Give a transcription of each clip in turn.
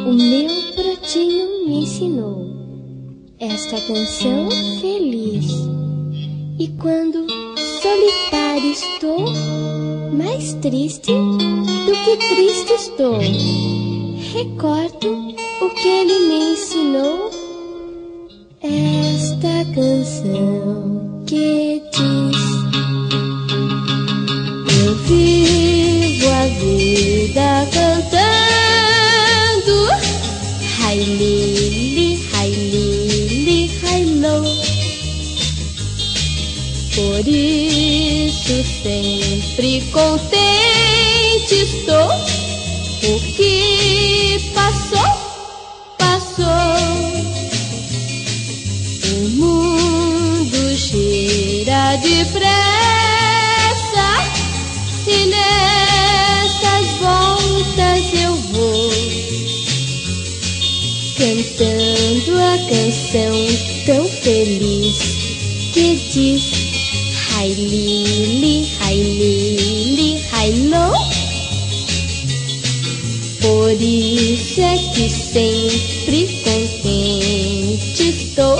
O meu brotinho me ensinou esta canção feliz. E quando solitário estou, mais triste do que triste estou, recordo o que ele me ensinou. Esta canção que diz: eu vivo a vida cantando Hai Lili, Hai Lili, Hai Lô. Por isso sempre contente estou. O que passou, passou. O mundo gira depressa e nessas voltas eu vou cantando a canção tão feliz que diz: Hai Lili, Hai Lili, Hai Lô. Por isso é que sempre contente estou.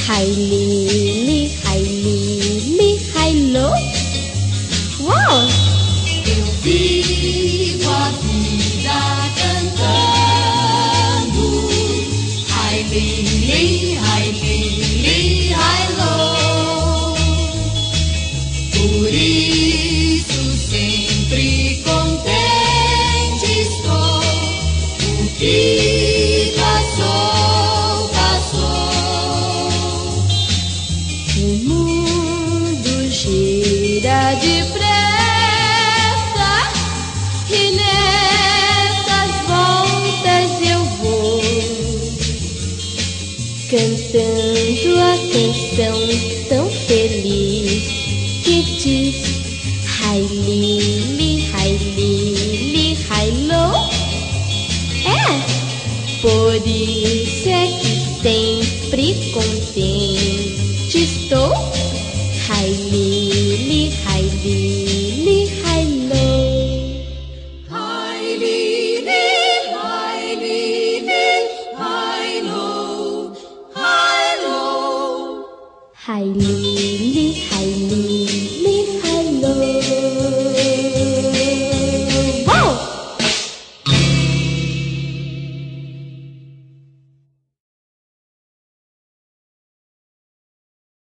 Hai Lili, Hai Lili, Hai Lô. Uau! Eu vivo a vida cantando Hai Lili, Hai Lili, Hai Lô. Por isso sempre contente estou. O que passou, passou. O mundo gira depressa e nessas voltas eu vou cantando a canção tão feliz que diz: Hai Lili,